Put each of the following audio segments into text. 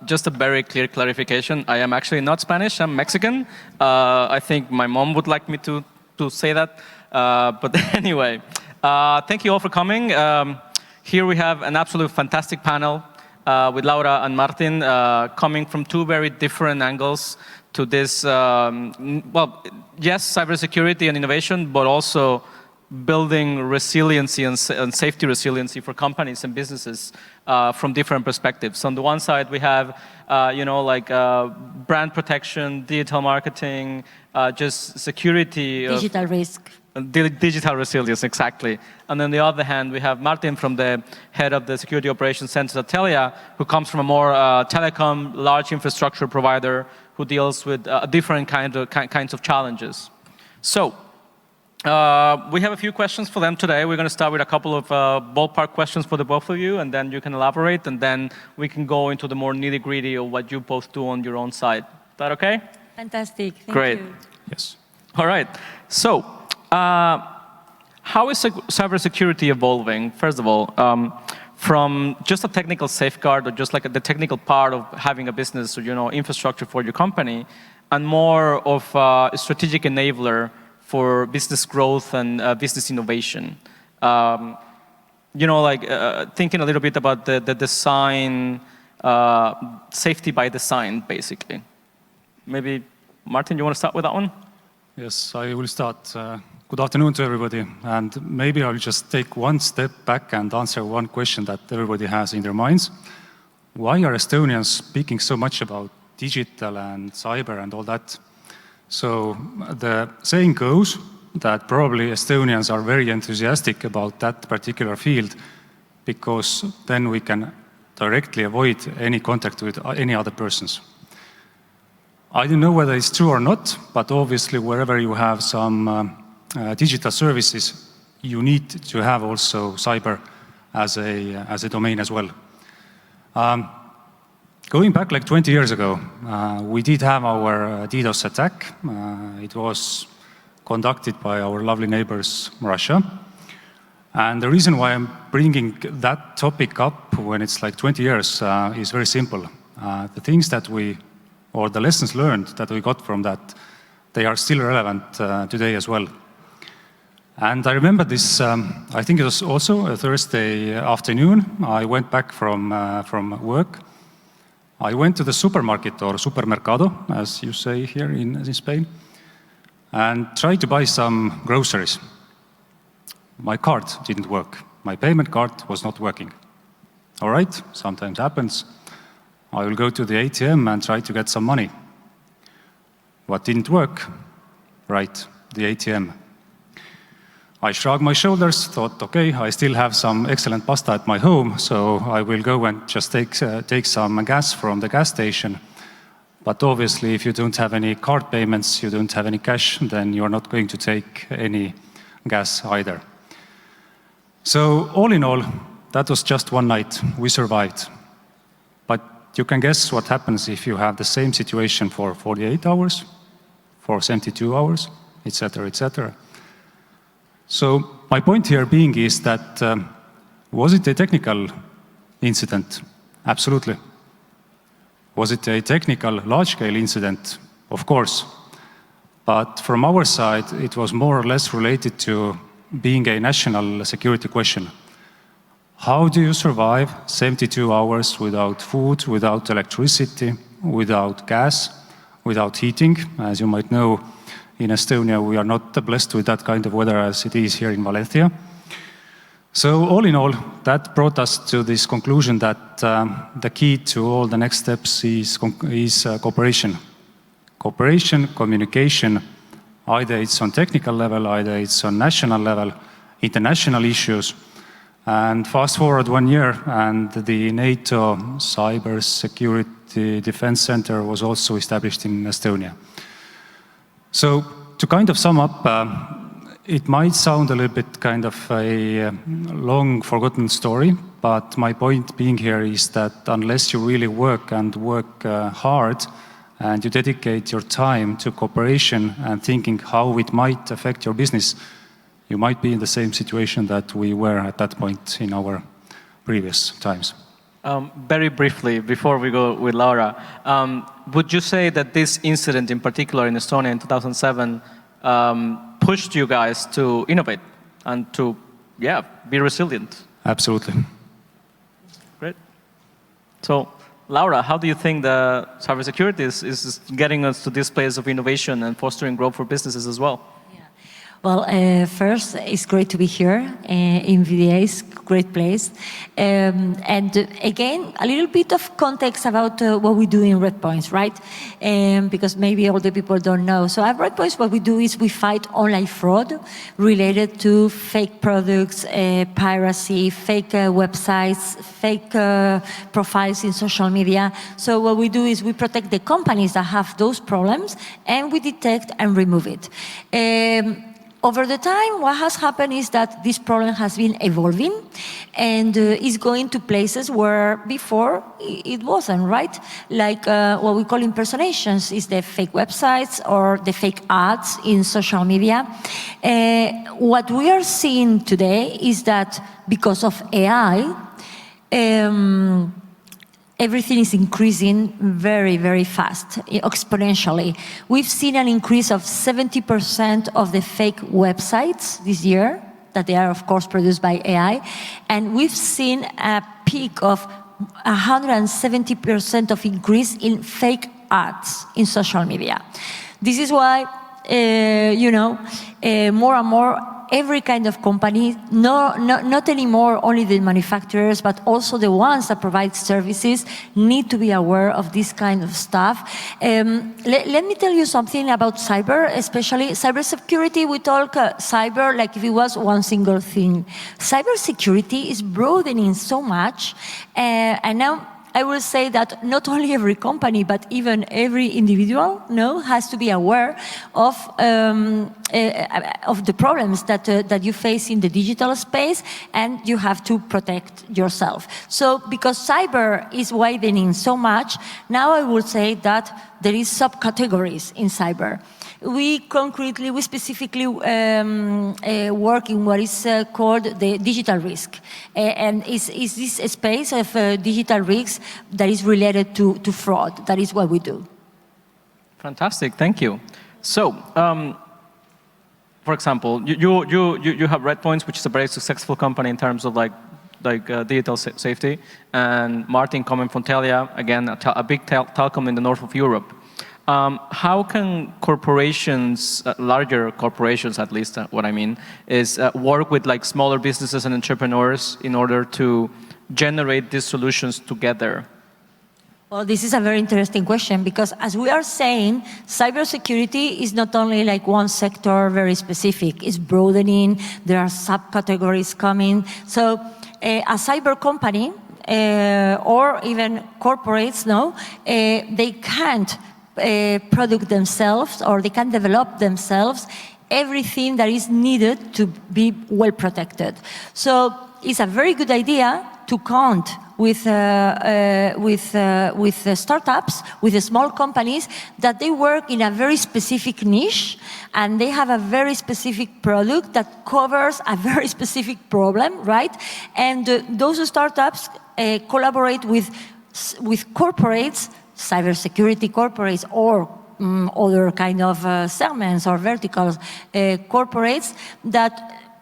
Just a very clear clarification. I am actually not Spanish, I'm Mexican. I think my mom would like me to say that. But anyway, thank you all for coming. Here we have an absolute fantastic panel with Laura and Martin coming from two very different angles to this, well, yes, cybersecurity and innovation, but also building resiliency and safety resiliency for companies and businesses from different perspectives. On the one side, we have, brand protection, digital marketing, just security. Digital risk. Digital resilience, exactly. And on the other hand, we have Martin from the head of the Security Operations Center at Telia, who comes from a more telecom, large infrastructure provider who deals with different kinds of challenges. So, we have a few questions for them today. We're going to start with a couple of ballpark questions for the both of you, and then you can elaborate, and then we can go into the more nitty-gritty of what you both do on your own side. Is that okay? Fantastic. Thank Great. you. Yes. All right. So, how is cybersecurity evolving, first of all, from just a technical safeguard or just like the technical part of having a business or, infrastructure for your company, and more of a strategic enabler for business growth and business innovation? Thinking a little bit about the design, safety by design, basically. Maybe, Martin, you want to start with that one? Yes, I will start. Good afternoon to everybody. And maybe I'll just take one step back and answer one question that everybody has in their minds. Why are Estonians speaking so much about digital and cyber and all that? So the saying goes that probably Estonians are very enthusiastic about that particular field because then we can directly avoid any contact with any other persons. I don't know whether it's true or not, but obviously wherever you have some digital services, you need to have also cyber as a domain as well. Going back like 20 years ago, we did have our DDoS attack. It was conducted by our lovely neighbors, Russia. And the reason why I'm bringing that topic up when it's like 20 years is very simple. The things that or the lessons learned that we got from that, they are still relevant today as well. And I remember this, I think it was also a Thursday afternoon. I went back from work. I went to the supermarket, or supermercado, as you say here in Spain, and tried to buy some groceries. My card didn't work. My payment card was not working. All right, sometimes happens. I will go to the ATM and try to get some money. What didn't work? Right, the ATM. I shrugged my shoulders, thought, okay, I still have some excellent pasta at my home, so I will go and just take some gas from the gas station. But obviously, if you don't have any card payments, you don't have any cash, then you're not going to take any gas either. So all in all, that was just one night. We survived. But you can guess what happens if you have the same situation for 48 hours, for 72 hours, etc., etc. So my point here being is that, was it a technical incident? Absolutely. Was it a technical large-scale incident? Of course. But from our side, it was more or less related to being a national security question. How do you survive 72 hours without food, without electricity, without gas, without heating? As you might know, in Estonia, we are not blessed with that kind of weather as it is here in Valencia. So all in all, that brought us to this conclusion that the key to all the next steps is cooperation. Cooperation, communication, either it's on technical level, either it's on national level, international issues. And fast forward 1 year, and the NATO Cybersecurity Defense Center was also established in Estonia. So to kind of sum up, it might sound a little bit kind of a long forgotten story, but my point being here is that unless you really work and work hard and you dedicate your time to cooperation and thinking how it might affect your business, you might be in the same situation that we were at that point in our previous times. Very briefly, before we go with Laura, would you say that this incident in particular in Estonia in 2007 pushed you guys to innovate and to, be resilient? Absolutely. Great. So, Laura, how do you think the cybersecurity is getting us to this place of innovation and fostering growth for businesses as well? Well, first, it's great to be here in VDS, great place. And again, a little bit of context about what we do in Red Points, right? Because maybe all the people don't know. So at Red Points, what we do is we fight online fraud related to fake products, piracy, fake websites, fake profiles in social media. So what we do is we protect the companies that have those problems, and we detect and remove it. Over the time, what has happened is that this problem has been evolving and is going to places where before it wasn't, right? Like what we call impersonations is the fake websites or the fake ads in social media. What we are seeing today is that because of AI, everything is increasing very, very fast, exponentially. We've seen an increase of 70% of the fake websites this year, that they are, of course, produced by AI. And we've seen a peak of 170% of increase in fake ads in social media. This is why, more and more, every kind of company, not anymore only the manufacturers, but also the ones that provide services need to be aware of this kind of stuff. Let me tell you something about cyber, especially cybersecurity. We talk cyber like if it was one single thing. Cybersecurity is broadening so much, and now I will say that not only every company, but even every individual, has to be aware of the problems that you face in the digital space, and you have to protect yourself. So, because cyber is widening so much, now I would say that there is subcategories in cyber. We specifically work in what is called the digital risk. And is this a space of digital risks that is related to fraud. That is what we do. Fantastic, thank you. So, for example, you have Red Points, which is a very successful company in terms of digital safety, and Martin coming from Telia, again, a big telecom in the north of Europe. How can corporations, larger corporations at least, what I mean, is work with smaller businesses and entrepreneurs in order to generate these solutions together? Well, this is a very interesting question because, as we are saying, cybersecurity is not only one sector, very specific. It's broadening. There are subcategories coming. So, a cyber company or even corporates, they can't product themselves, or they can develop themselves everything that is needed to be well protected. So it's a very good idea to count with startups, with the small companies, that they work in a very specific niche, and they have a very specific product that covers a very specific problem, right? And those startups collaborate with corporates, cybersecurity corporates, or other kind of segments or verticals, corporates that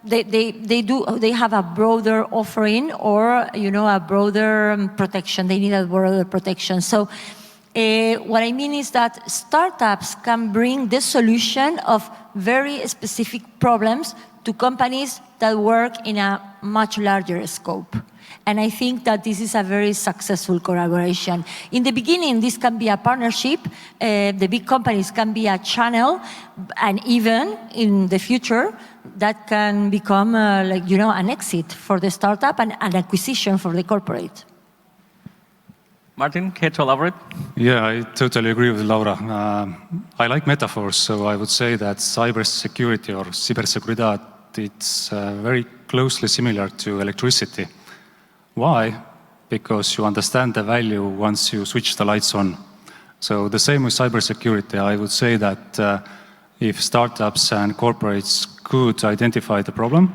they have a broader offering, or a broader protection. They need a broader protection. So what I mean is that startups can bring the solution of very specific problems to companies that work in a much larger scope. And I think that this is a very successful collaboration. In the beginning, this can be a partnership. The big companies can be a channel, and even in the future, that can become an exit for the startup and an acquisition for the corporate. Martin, care to elaborate? Yeah, I totally agree with Laura. I like metaphors, so I would say that cybersecurity or ciberseguridad, it's very closely similar to electricity. Why? Because you understand the value once you switch the lights on. So the same with cybersecurity. I would say that if startups and corporates could identify the problem,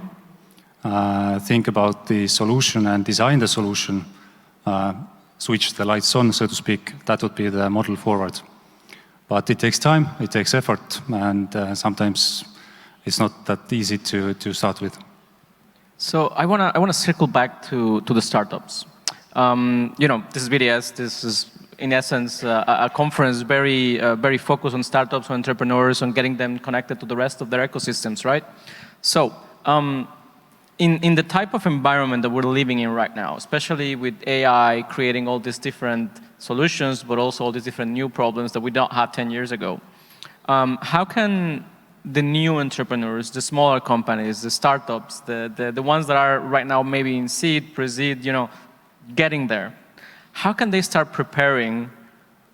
think about the solution and design the solution, switch the lights on, so to speak, that would be the model forward. But it takes time, it takes effort, and sometimes it's not that easy to start with. So I wanna circle back to the startups. This is VDS. This is in essence a conference very focused on startups, on entrepreneurs, on getting them connected to the rest of their ecosystems, right? So in the type of environment that we're living in right now, especially with AI creating all these different solutions, but also all these different new problems that we don't have 10 years ago, how can the new entrepreneurs, the smaller companies, the startups, the ones that are right now maybe in seed, pre-seed, getting there, how can they start preparing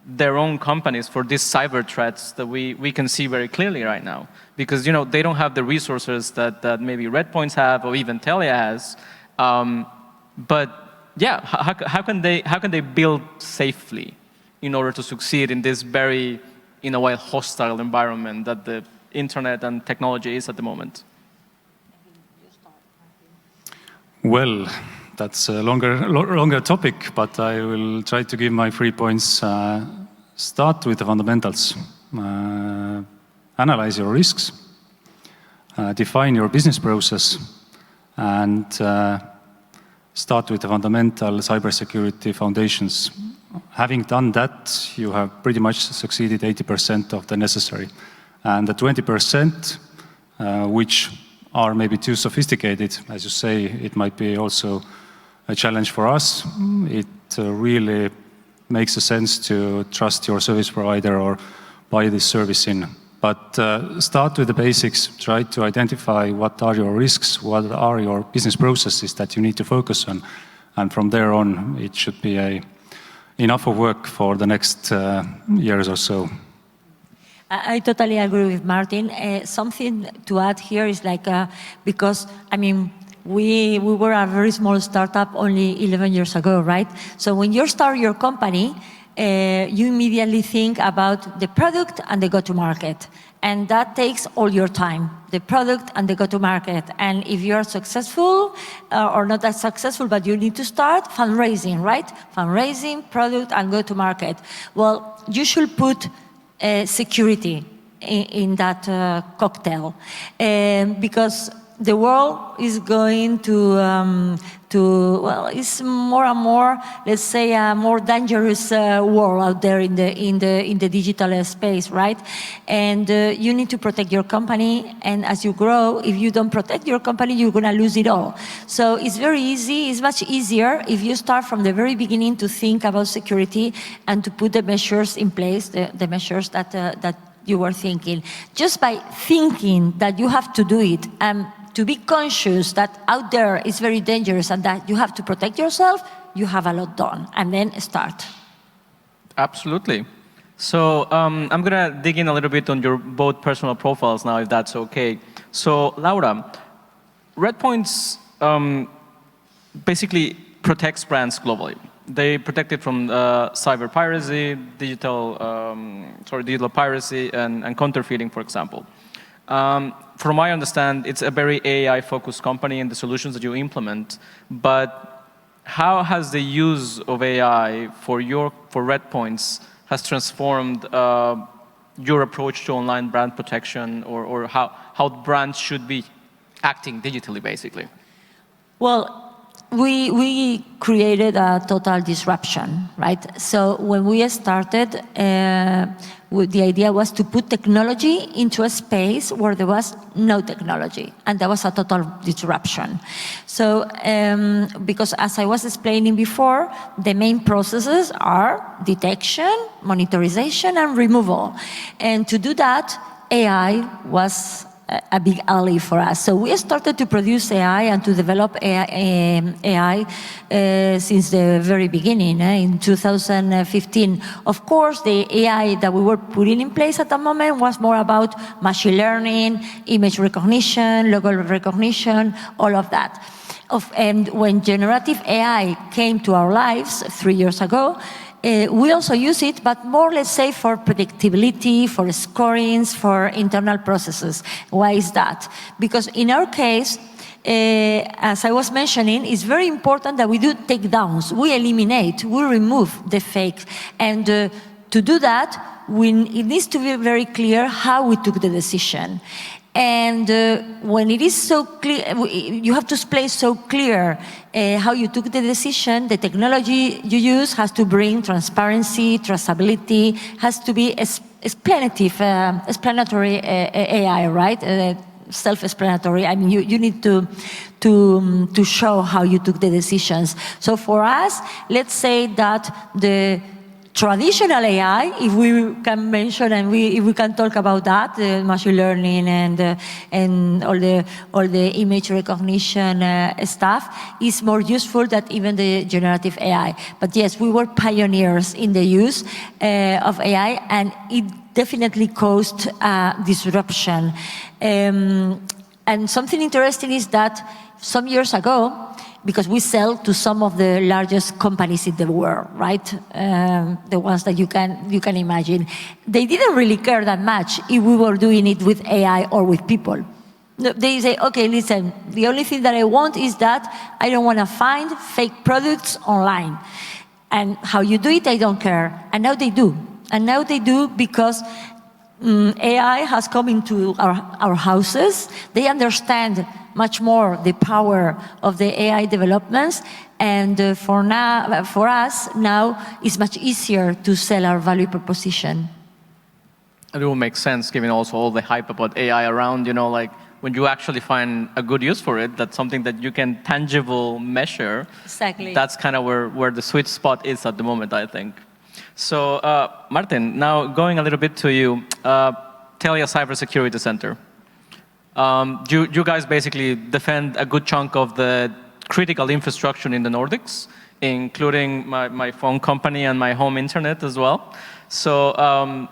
their own companies for these cyber threats that we can see very clearly right now? Because they don't have the resources that maybe Redpoints have or even Telia has. But yeah, how can they build safely in order to succeed in this very, in a way, hostile environment that the internet and technology is at the moment? Well, that's a longer topic, but I will try to give my 3 points. Start with the fundamentals. Analyze your risks. Define your business process. And start with the fundamental cybersecurity foundations. Having done that, you have pretty much succeeded 80% of the necessary. And the 20%, which are maybe too sophisticated, as you say, it might be also a challenge for us. It really makes a sense to trust your service provider or buy this service in. But start with the basics. Try to identify what are your risks, what are your business processes that you need to focus on. And from there on, it should be enough of work for the next years or so. I totally agree with Martin. Something to add here is because, we were a very small startup only 11 years ago, right? So when you start your company, you immediately think about the product and the go-to-market. And that takes all your time, the product and the go-to-market. And if you're successful or not that successful, but you need to start fundraising, right? Fundraising, product, and go-to-market. Well, you should put security in that cocktail because the world is going it's more and more, let's say, a more dangerous world out there in the digital space, right? And you need to protect your company. And as you grow, if you don't protect your company, you're going to lose it all. So it's very easy. It's much easier if you start from the very beginning to think about security and to put the measures in place, the measures that you were thinking. Just by thinking that you have to do it and to be conscious that out there is very dangerous and that you have to protect yourself, you have a lot done. And then start. Absolutely. So I'm going to dig in a little bit on your both personal profiles now, if that's okay. So Laura, Redpoints basically protects brands globally. They protect it from cyber piracy, digital piracy, and counterfeiting, for example. From what I understand, it's a very AI-focused company in the solutions that you implement. But how has the use of AI for Redpoints has transformed your approach to online brand protection, or how brands should be acting digitally, basically? Well, we created a total disruption, right? So when we started, the idea was to put technology into a space where there was no technology, and that was a total disruption. So, because as I was explaining before, the main processes are detection, monitorization, and removal. And to do that, AI was a big ally for us. So we started to produce AI and to develop AI since the very beginning, in 2015. Of course, the AI that we were putting in place at that moment was more about machine learning, image recognition, logo recognition, all of that. And when generative AI came to our lives 3 years ago, we also use it, but more, let's say, for predictability, for scorings, for internal processes. Why is that? Because in our case, as I was mentioning, it's very important that we do takedowns. We eliminate, we remove the fakes. And to do that, it needs to be very clear how we took the decision. And when it is so clear, you have to explain so clear how you took the decision. The technology you use has to bring transparency, traceability, has to be explanatory AI, right? Self-explanatory. I mean, you need to show how you took the decisions. So for us, let's say that the traditional AI, if we can mention and if we can talk about that, machine learning and all the image recognition stuff, is more useful than even the generative AI. But yes, we were pioneers in the use of AI, and it definitely caused disruption. And something interesting is that some years ago, because we sell to some of the largest companies in the world, right? The ones that you can imagine. They didn't really care that much if we were doing it with AI or with people. They say, okay, listen, the only thing that I want is that I don't want to find fake products online. And how you do it, I don't care. And now they do. And now they do because AI has come into our houses. They understand much more the power of the AI developments, and for us now it's much easier to sell our value proposition. It will make sense, given also all the hype about AI around, you know, like when you actually find a good use for it, that's something that you can tangible measure. Exactly. That's kind of where the sweet spot is at the moment, I think. So, Martin, now going a little bit to you, Telia Cybersecurity Center. You guys basically defend a good chunk of the critical infrastructure in the Nordics, including my phone company and my home internet as well. So,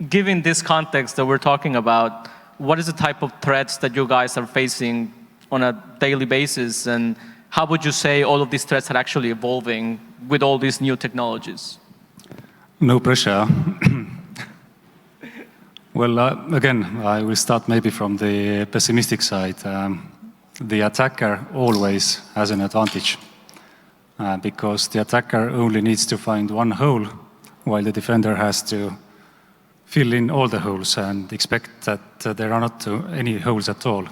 given this context that we're talking about, what is the type of threats that you guys are facing on a daily basis, and how would you say all of these threats are actually evolving with all these new technologies? No pressure. Well, again, I will start maybe from the pessimistic side. The attacker always has an advantage because the attacker only needs to find one hole while the defender has to fill in all the holes and expect that there are not any holes at all.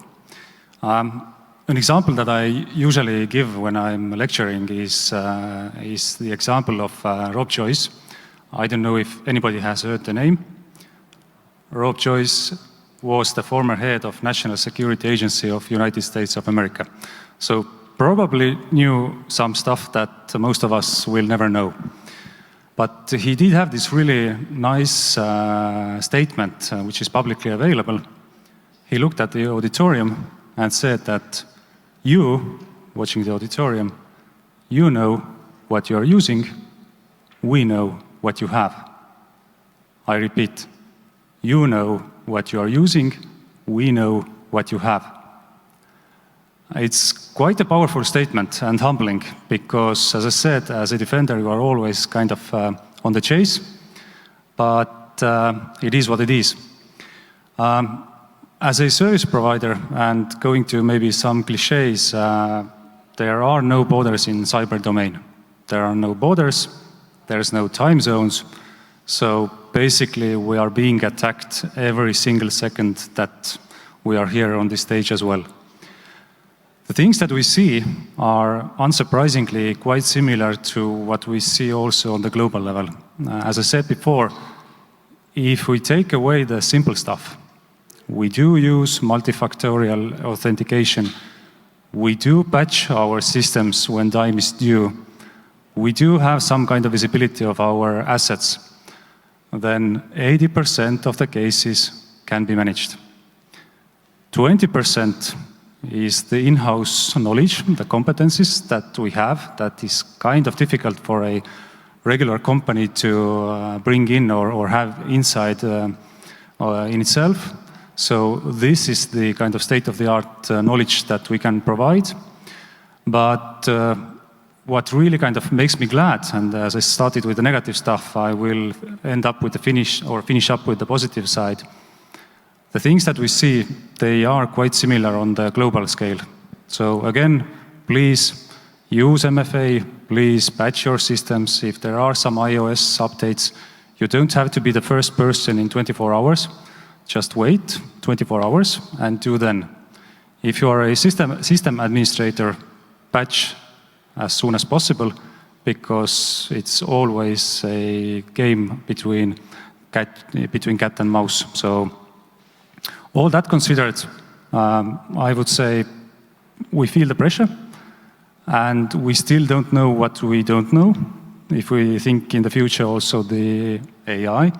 An example that I usually give when I'm lecturing is the example of Rob Joyce. I don't know if anybody has heard the name. Rob Joyce was the former head of National Security Agency of United States of America. So probably knew some stuff that most of us will never know. But he did have this really nice statement, which is publicly available. He looked at the auditorium and said that you, watching the auditorium, you know what you are using, we know what you have. I repeat, you know what you are using, we know what you have. It's quite a powerful statement and humbling because, as I said, as a defender, you are always kind of on the chase, but it is what it is. As a service provider, and going to maybe some cliches, there are no borders in cyber domain. There are no borders, there's no time zones, so basically we are being attacked every single second that we are here on this stage as well. The things that we see are unsurprisingly quite similar to what we see also on the global level. As I said before, if we take away the simple stuff, we do use multifactorial authentication, we do patch our systems when time is due, we do have some kind of visibility of our assets, then 80% of the cases can be managed. 20% is the in-house knowledge, the competencies that we have, that is kind of difficult for a regular company to bring in or have inside in itself. So this is the kind of state-of-the-art knowledge that we can provide. But what really kind of makes me glad, and as I started with the negative stuff, I will end up with the finish up with the positive side. The things that we see, they are quite similar on the global scale. So again, please use MFA, please patch your systems. If there are some iOS updates, you don't have to be the first person in 24 hours. Just wait 24 hours and do then. If you are a system administrator, patch as soon as possible, because it's always a game between cat and mouse. So all that considered, I would say we feel the pressure, and we still don't know what we don't know. If we think in the future also the AI,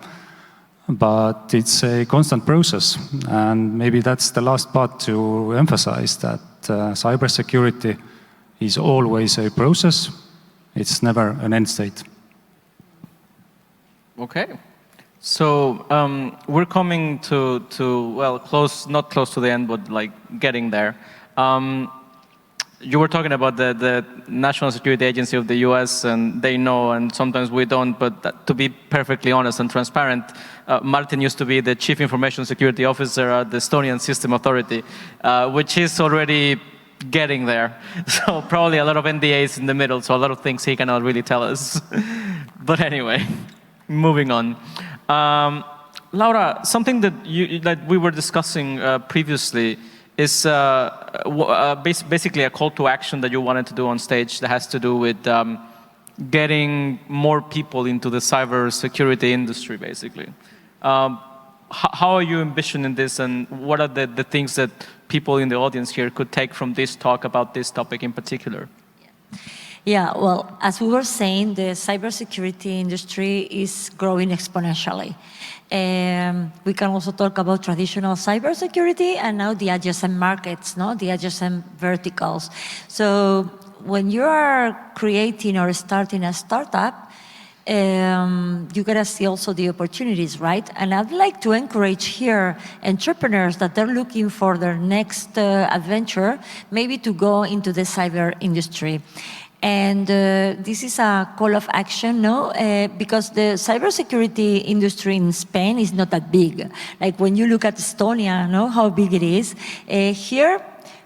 but it's a constant process, and maybe that's the last part to emphasize, that cybersecurity is always a process. It's never an end state. Okay. So we're coming to well, not close to the end, but like getting there. You were talking about the National Security Agency of the US, and they know, and sometimes we don't, but to be perfectly honest and transparent, Martin used to be the Chief Information Security Officer at the Estonian System Authority, which is already getting there. So probably a lot of NDAs in the middle, so a lot of things he cannot really tell us. But anyway, moving on. Laura, something that we were discussing previously is basically a call to action that you wanted to do on stage that has to do with getting more people into the cybersecurity industry, basically. How are you envisioning this, and what are the things that people in the audience here could take from this talk about this topic in particular? Yeah, well, as we were saying, the cybersecurity industry is growing exponentially. We can also talk about traditional cybersecurity and now the adjacent markets, no? The adjacent verticals. So when you are creating or starting a startup, you gotta see also the opportunities, right? And I'd like to encourage here entrepreneurs that they're looking for their next adventure, maybe to go into the cyber industry. And this is a call of action, no? Because the cybersecurity industry in Spain is not that big. Like when you look at Estonia, no, how big it is. Here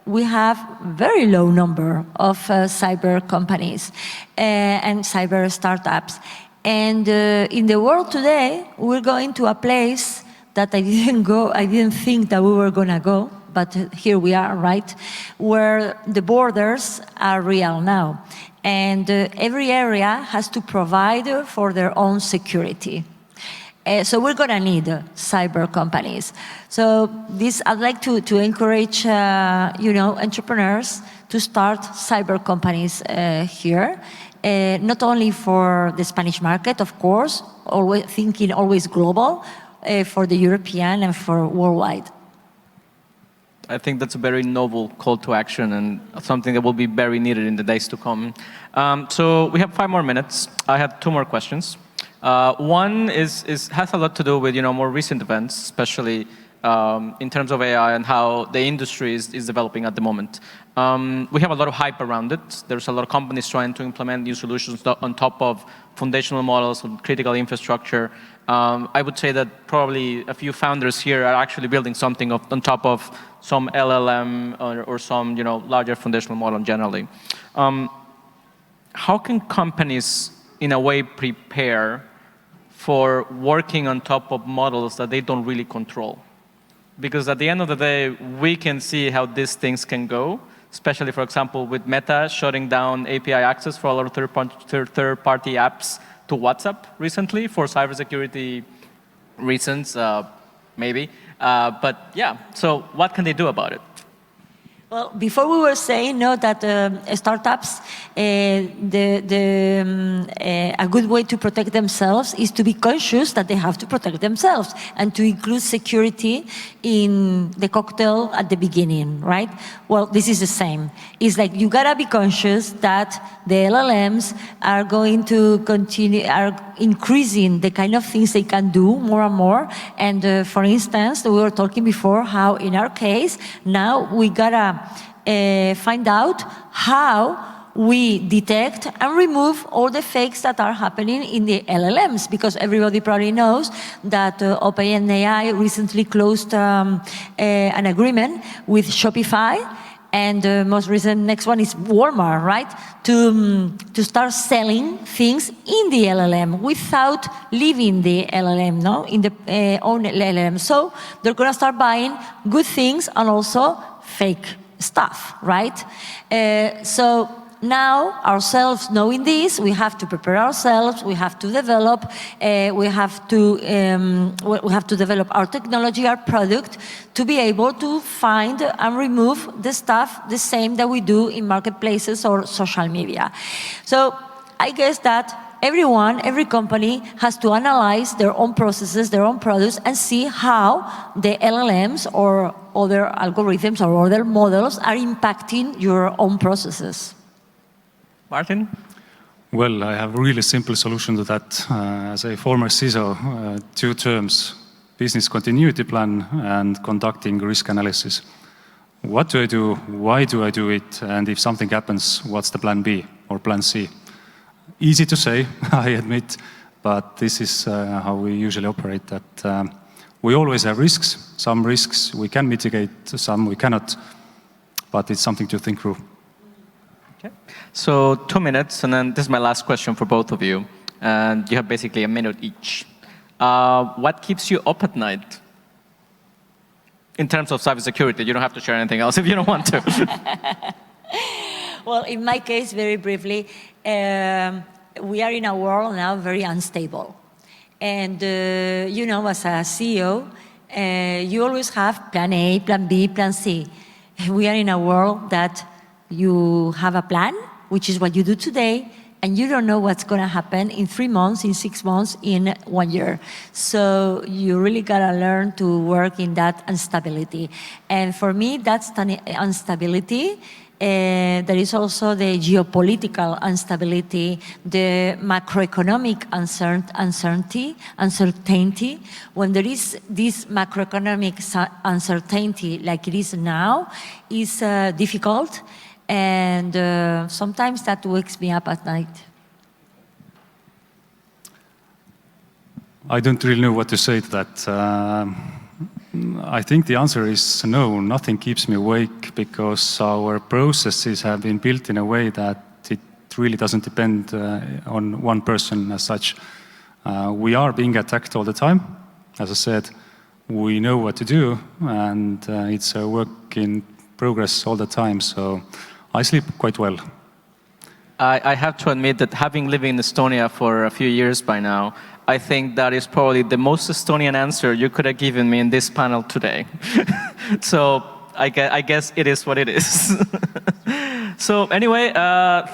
we have very low number of cyber companies and cyber startups. And in the world today, we're going to a place that I didn't think that we were gonna go, but here we are, right? Where the borders are real now. And every area has to provide for their own security. So we're gonna need cyber companies. So this, I'd like to encourage, entrepreneurs to start cyber companies here. Not only for the Spanish market, of course, always thinking always global, for the European and for worldwide. I think that's a very noble call to action and something that will be very needed in the days to come. So we have 5 more minutes. I have 2 more questions. One has a lot to do with more recent events, especially in terms of AI and how the industry is developing at the moment. We have a lot of hype around it. There's a lot of companies trying to implement new solutions on top of foundational models and critical infrastructure. I would say that probably a few founders here are actually building something on top of some LLM or some larger foundational model generally. How can companies, in a way, prepare for working on top of models that they don't really control? Because at the end of the day, we can see how these things can go, especially, for example, with Meta shutting down API access for a lot of third-party apps to WhatsApp recently for cybersecurity reasons, maybe. But yeah, so what can they do about it? Well, before we were saying that startups, a good way to protect themselves is to be conscious that they have to protect themselves and to include security in the cocktail at the beginning, right? Well, this is the same. It's like you gotta be conscious that the LLMs are going to are increasing the kind of things they can do more and more. And for instance, we were talking before how in our case, now we gotta find out how we detect and remove all the fakes that are happening in the LLMs, because everybody probably knows that OpenAI recently closed an agreement with Shopify, and the most recent next one is Walmart, right? To start selling things in the LLM without leaving the LLM, no? In the own LLM. So they're going to start buying good things and also fake stuff, right? So now, ourselves knowing this, we have to prepare ourselves, we have to develop, we have to develop our technology, our product, to be able to find and remove the stuff the same that we do in marketplaces or social media. So I guess that everyone, every company has to analyze their own processes, their own products, and see how the LLMs or other algorithms or other models are impacting your own processes. Martin? Well, I have a really simple solution to that. As a former CISO, 2 terms, business continuity plan and conducting risk analysis. What do I do? Why do I do it? And if something happens, what's the plan B or plan C? Easy to say, I admit, but this is how we usually operate. That we always have risks. Some risks we can mitigate, some we cannot, but it's something to think through. Okay. So 2 minutes, and then this is my last question for both of you. And you have basically a minute each. What keeps you up at night? In terms of cybersecurity, you don't have to share anything else if you don't want to. Well, in my case, very briefly, we are in a world now very unstable. And, you know, as a CEO, you always have plan A, plan B, plan C. We are in a world that you have a plan, which is what you do today, and you don't know what's going to happen in 3 months, in 6 months, in 1 year. So you really got to learn to work in that instability. And for me, that's the instability. There is also the geopolitical instability, the macroeconomic uncertainty. When there is this macroeconomic uncertainty like it is now, is difficult. And sometimes that wakes me up at night. I don't really know what to say to that. I think the answer is no, nothing keeps me awake, because our processes have been built in a way that it really doesn't depend on one person as such. We are being attacked all the time. As I said, we know what to do, and it's a work in progress all the time. So I sleep quite well. I have to admit that having lived in Estonia for a few years by now, I think that is probably the most Estonian answer you could have given me in this panel today. So I guess it is what it is. So anyway,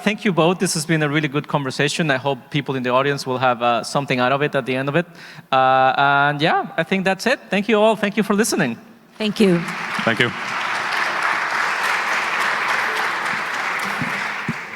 thank you both. This has been a really good conversation. I hope people in the audience will have something out of it at the end of it. And yeah, I think that's it. Thank you all. Thank you for listening. Thank you. Thank you.